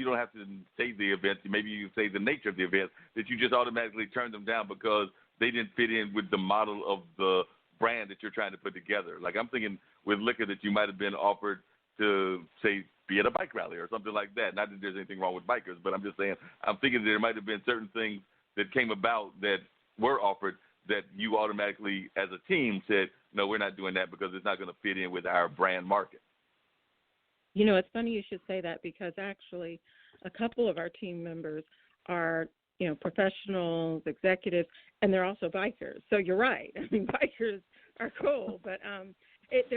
don't have to say the event. Maybe you say the nature of the event, that you just automatically turn them down because they didn't fit in with the model of the brand that you're trying to put together. Like I'm thinking with liquor that you might have been offered to, say, be at a bike rally or something like that. Not that there's anything wrong with bikers, but I'm just saying I'm thinking there might have been certain things that came about that were offered that you automatically as a team said, no, we're not doing that because it's not going to fit in with our brand market. You know, it's funny you should say that because actually a couple of our team members are, you know, professionals, executives, and they're also bikers. So you're right. I mean, bikers are cool, but it's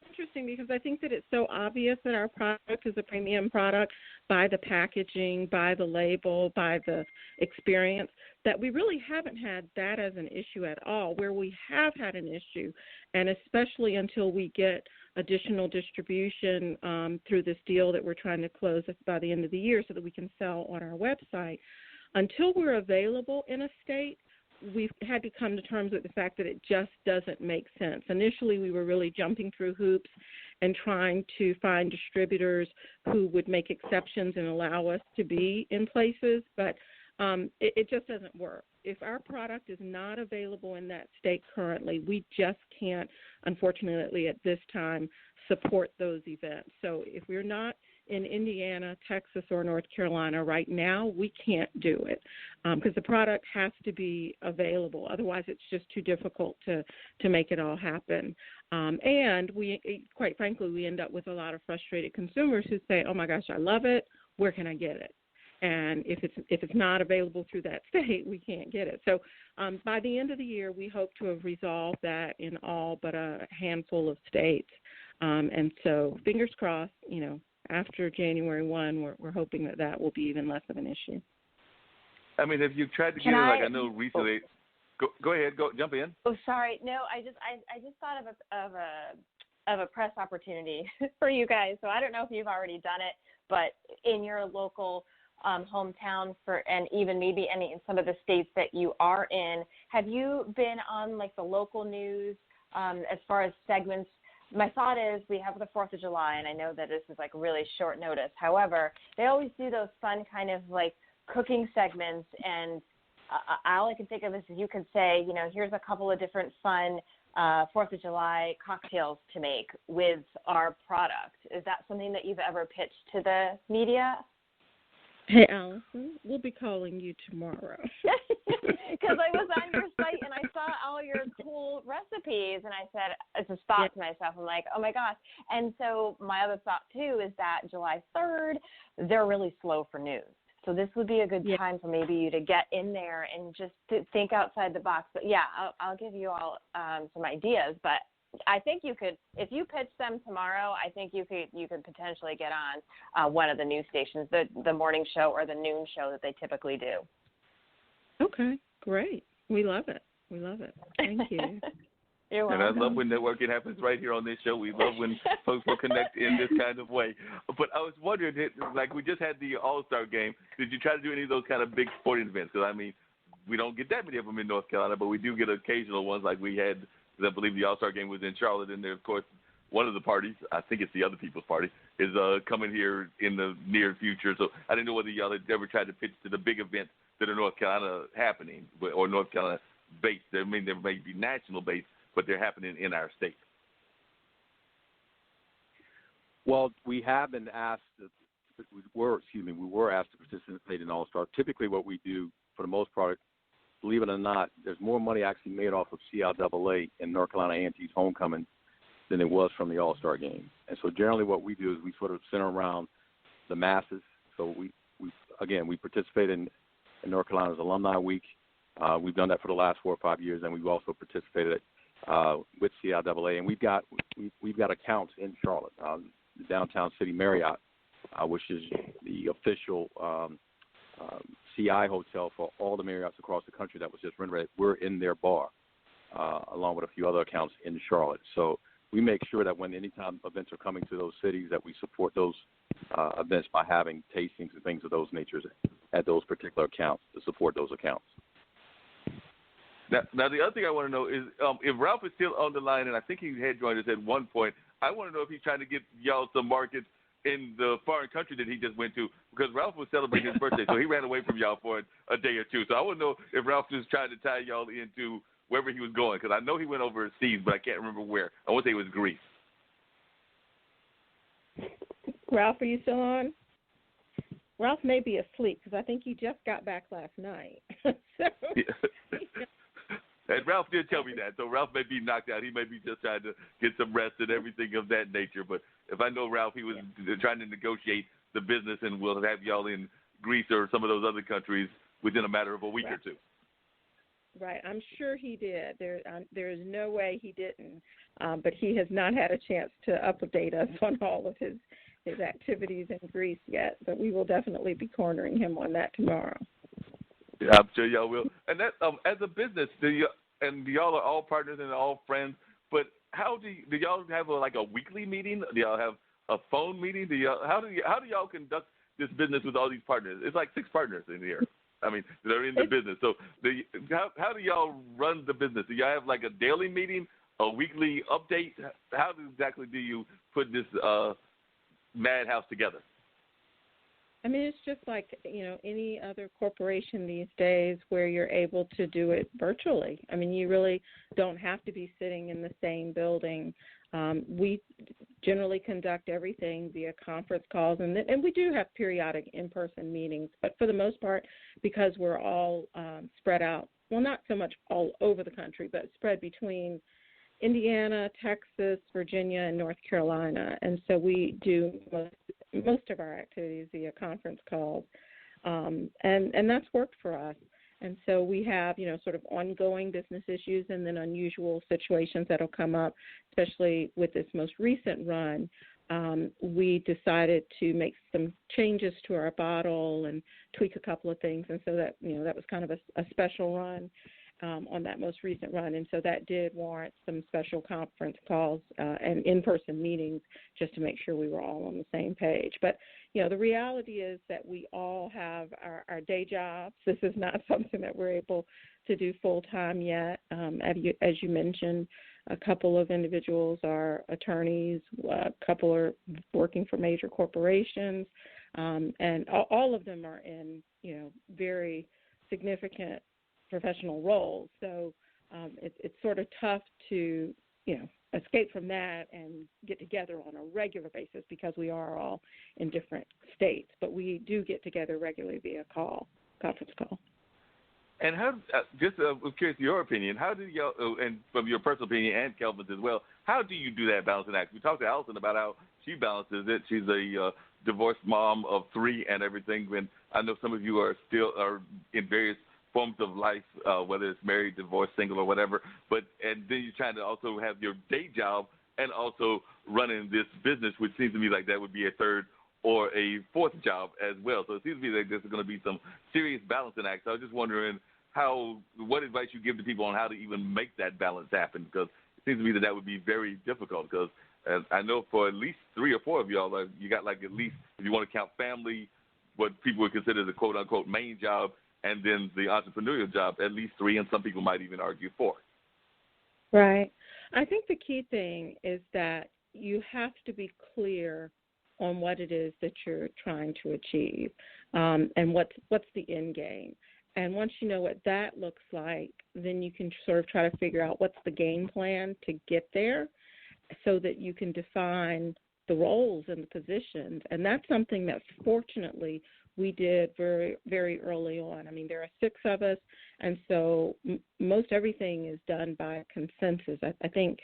interesting because I think that it's so obvious that our product is a premium product by the packaging, by the label, by the experience, that we really haven't had that as an issue at all. Where we have had an issue, and especially until we get additional distribution through this deal that we're trying to close by the end of the year so that we can sell on our website, until we're available in a state, we've had to come to terms with the fact that it just doesn't make sense. Initially, we were really jumping through hoops and trying to find distributors who would make exceptions and allow us to be in places, but it just doesn't work. If our product is not available in that state currently, we just can't, unfortunately, at this time, support those events. So if we're not in Indiana, Texas, or North Carolina right now, we can't do it because the product has to be available. Otherwise, it's just too difficult to make it all happen. And we, quite frankly, we end up with a lot of frustrated consumers who say, oh, my gosh, I love it. Where can I get it? And if it's not available through that state, we can't get it. So by the end of the year, we hope to have resolved that in all but a handful of states. And so fingers crossed, you know, after January 1, we're hoping that will be even less of an issue. I mean, have you tried to get it, like I know recently? Go ahead, jump in. Oh, sorry. No, I just thought of a press opportunity for you guys. So I don't know if you've already done it, but in your local hometown and even maybe in some of the states that you are in, have you been on like the local news as far as segments? My thought is we have the 4th of July, and I know that this is like really short notice. However, they always do those fun kind of like cooking segments, and all I can think of is you could say, you know, here's a couple of different fun 4th of July cocktails to make with our product. Is that something that you've ever pitched to the media? Hey, Allison, we'll be calling you tomorrow. Because I was on your site and I saw all your cool recipes, and I said, it's a thought to myself. I'm like, oh, my gosh. And so my other thought, too, is that July 3rd, they're really slow for news. So this would be a good time for maybe you to get in there and just to think outside the box. But, yeah, I'll give you all some ideas. But I think you could, if you pitch them tomorrow, I think you could potentially get on one of the news stations, the morning show or the noon show that they typically do. Okay, great. We love it. Thank you. You're welcome. And I love when networking happens right here on this show. We love when folks will connect in this kind of way. But I was wondering, like we just had the All-Star game. Did you try to do any of those kind of big sporting events? Because, I mean, we don't get that many of them in North Carolina, but we do get occasional ones like we had. I believe the All-Star game was in Charlotte, and there, of course, one of the parties, I think it's the other people's party, is coming here in the near future. So I didn't know whether y'all had ever tried to pitch to the big events that are North Carolina happening or North Carolina based. I mean, there may be national based, but they're happening in our state. Well, we have been asked. We were asked to participate in All-Star. Typically, what we do, for the most part, believe it or not, there's more money actually made off of CIAA and North Carolina A&T's homecoming than it was from the All-Star game. And so generally what we do is we sort of center around the masses. So we participate in North Carolina's Alumni Week. We've done that for the last 4 or 5 years, and we've also participated with CIAA. And we've got accounts in Charlotte, the Downtown City Marriott, which is the official CI hotel for all the Marriotts across the country that was just renovated. We're in their bar, along with a few other accounts in Charlotte. So we make sure that when anytime events are coming to those cities, that we support those events by having tastings and things of those natures at those particular accounts to support those accounts. Now the other thing I want to know is if Ralph is still on the line, and I think he had joined us at one point, I want to know if he's trying to get y'all some markets in the foreign country that he just went to, because Ralph was celebrating his birthday, so he ran away from y'all for a day or two. So I want to know if Ralph was trying to tie y'all into wherever he was going, because I know he went overseas, but I can't remember where. I want to say it was Greece. Ralph, are you still on? Ralph may be asleep because I think he just got back last night. And Ralph did tell me that. So Ralph may be knocked out. He may be just trying to get some rest and everything of that nature. But if I know Ralph, he was trying to negotiate the business, and we'll have y'all in Greece or some of those other countries within a matter of a week or two. Right. I'm sure he did. There is no way he didn't. But he has not had a chance to update us on all of his activities in Greece yet. But we will definitely be cornering him on that tomorrow. Yeah, I'm sure y'all will. And that as a business, y'all are all partners and all friends. But how do y'all have a weekly meeting? Do y'all have a phone meeting? How do y'all conduct this business with all these partners? It's like 6 partners in here. I mean, they're in the business. So how do y'all run the business? Do y'all have like a daily meeting, a weekly update? How exactly do you put this madhouse together? I mean, it's just like, any other corporation these days where you're able to do it virtually. I mean, you really don't have to be sitting in the same building. We generally conduct everything via conference calls, and we do have periodic in-person meetings, but for the most part, because we're all spread out, well, not so much all over the country, but spread between Indiana, Texas, Virginia, and North Carolina, and so we do most of our activities via conference calls, and that's worked for us. And so we have, sort of ongoing business issues and then unusual situations that will come up, especially with this most recent run. We decided to make some changes to our bottle and tweak a couple of things, and so that, that was kind of a special run on that most recent run, and so that did warrant some special conference calls and in-person meetings just to make sure we were all on the same page. But, the reality is that we all have our day jobs. This is not something that we're able to do full-time yet. As you mentioned, a couple of individuals are attorneys, a couple are working for major corporations, and all of them are in, very significant professional roles. So it's sort of tough to, escape from that and get together on a regular basis because we are all in different states. But we do get together regularly via conference call. And how, I'm curious your opinion, how do y'all, and from your personal opinion and Kelvin's as well, how do you do that balancing act? We talked to Allison about how she balances it. She's a divorced mom of 3 and everything. And I know some of you are in various forms of life, whether it's married, divorced, single, or whatever. And then you're trying to also have your day job and also running this business, which seems to me like that would be a third or a fourth job as well. So it seems to me like there's going to be some serious balancing acts. I was just wondering what advice you give to people on how to even make that balance happen, because it seems to me that would be very difficult, because I know for at least 3 or 4 of y'all, you got like at least, if you want to count family, what people would consider the quote-unquote main job, and then the entrepreneurial job, at least 3, and some people might even argue 4. Right. I think the key thing is that you have to be clear on what it is that you're trying to achieve, and what's the end game. And once you know what that looks like, then you can sort of try to figure out what's the game plan to get there so that you can define the roles and the positions. And that's something that fortunately we did very, very early on. I mean, there are 6 of us, and so most everything is done by consensus. I think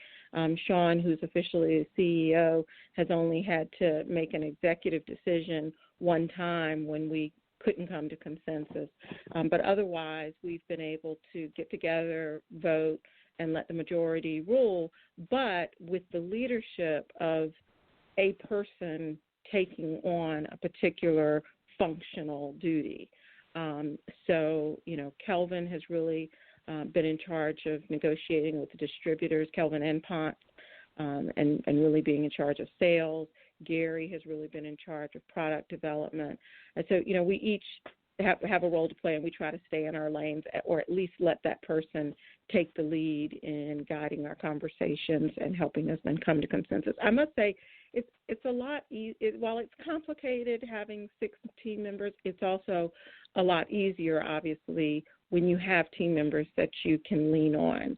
Shon, who's officially the CEO, has only had to make an executive decision one time when we couldn't come to consensus. But otherwise, we've been able to get together, vote, and let the majority rule, but with the leadership of a person taking on a particular functional duty. So, Kelvin has really been in charge of negotiating with the distributors, Kelvin and Ponce, and really being in charge of sales. Gary has really been in charge of product development. And so, we each have a role to play, and we try to stay in our lanes, or at least let that person take the lead in guiding our conversations and helping us then come to consensus. I must say, it's a lot. While it's complicated having 6 team members, it's also a lot easier, obviously, when you have team members that you can lean on.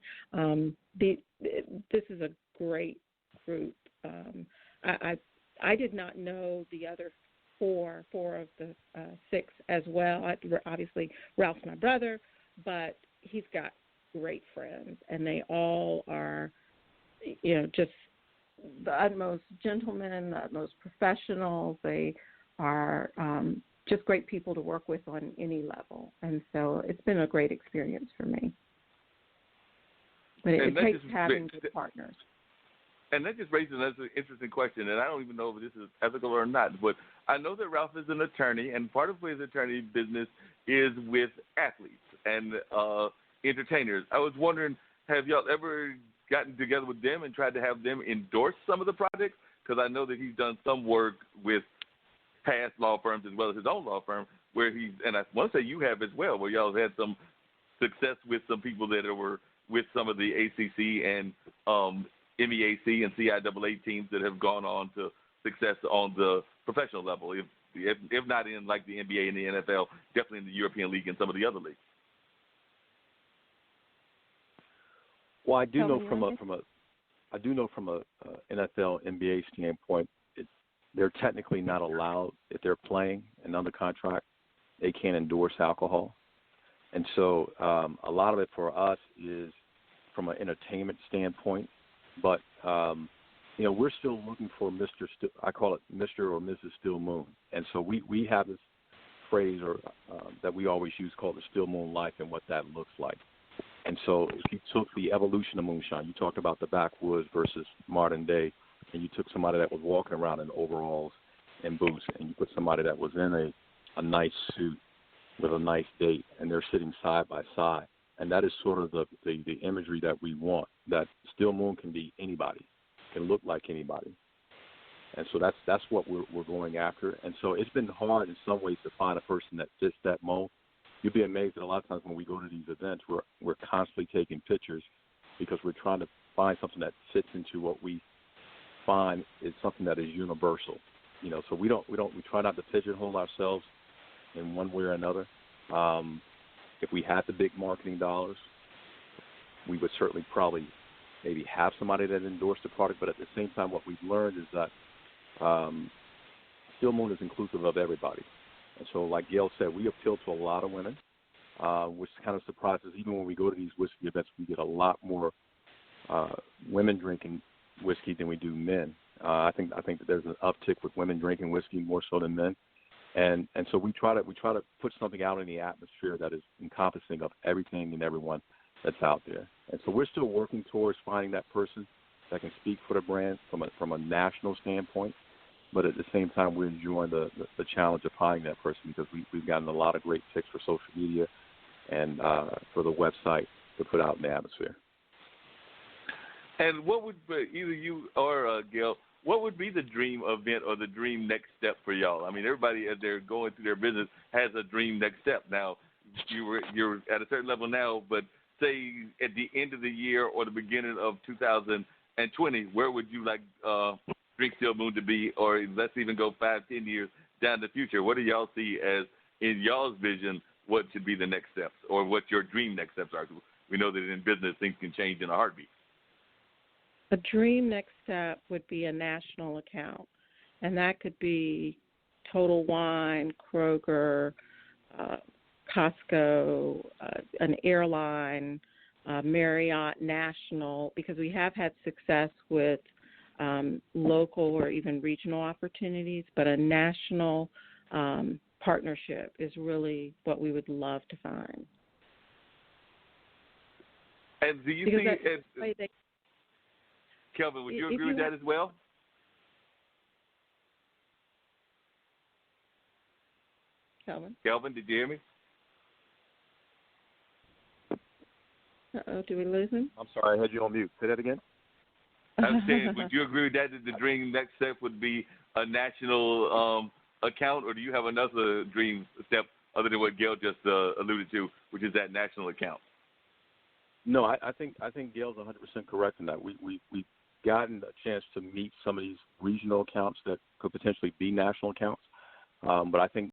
This is a great group. I did not know the other four of the 6 as well. Obviously, Ralph's my brother, but he's got great friends, and they all are, just the utmost gentlemen, the utmost professionals. They are just great people to work with on any level, and so it's been a great experience for me. But it takes having good partners. And that just raises another interesting question, and I don't even know if this is ethical or not, but I know that Ralph is an attorney, and part of his attorney business is with athletes and entertainers. I was wondering, have y'all ever gotten together with them and tried to have them endorse some of the projects? Because I know that he's done some work with past law firms as well as his own law firm, and I want to say you have as well, where y'all have had some success with some people that were with some of the ACC and MEAC and CIAA teams that have gone on to success on the professional level, if not in like the NBA and the NFL, definitely in the European League and some of the other leagues. Well, I do know from a NFL, NBA standpoint, they're technically not allowed, if they're playing and under contract, they can't endorse alcohol. And so a lot of it for us is from an entertainment standpoint. But, we're still looking for I call it Mr. or Mrs. Still Moon. And so we have this phrase that we always use called the Still Moon life and what that looks like. And so if you took the evolution of moonshine, you talked about the backwoods versus modern day, and you took somebody that was walking around in overalls and boots, and you put somebody that was in a nice suit with a nice date, and they're sitting side by side. And that is sort of the imagery that we want, that Still Moon can be anybody, can look like anybody. And so that's what we're going after. And so it's been hard in some ways to find a person that fits that mold. You'd be amazed that a lot of times when we go to these events, we're constantly taking pictures because we're trying to find something that fits into what we find is something that is universal. So we try not to pigeonhole ourselves in one way or another. If we had the big marketing dollars, we would certainly probably maybe have somebody that endorsed the product. But at the same time, what we've learned is that Still Moon is inclusive of everybody. And so, like Gale said, we appeal to a lot of women, which kind of surprises. Even when we go to these whiskey events, we get a lot more women drinking whiskey than we do men. I think that there's an uptick with women drinking whiskey more so than men. And so we try to put something out in the atmosphere that is encompassing of everything and everyone that's out there. And so we're still working towards finding that person that can speak for the brand from a national standpoint. But at the same time, we're enjoying the challenge of finding that person because we've gotten a lot of great picks for social media and for the website to put out in the atmosphere. And what would either you or Gale, what would be the dream event or the dream next step for y'all? I mean, everybody as they're going through their business has a dream next step. Now, you're at a certain level now, but say at the end of the year or the beginning of 2020, where would you like Drink Still Moon to be, or let's even go 5-10 years down the future? What do y'all see as, in y'all's vision, what should be the next steps, or what your dream next steps are? We know that in business things can change in a heartbeat. A dream next step would be a national account, and that could be Total Wine, Kroger, Costco, an airline, Marriott, National, because we have had success with local or even regional opportunities, but a national partnership is really what we would love to find. And do you see, Kelvin, would you agree with that as well? Kelvin, did you hear me? Uh-oh, did we lose him? I'm sorry, I had you on mute. Say that again. I'm saying, would you agree with that the dream next step would be a national account, or do you have another dream step other than what Gale just alluded to, which is that national account? No, I think Gale's 100% correct in that. We've gotten a chance to meet some of these regional accounts that could potentially be national accounts. But I think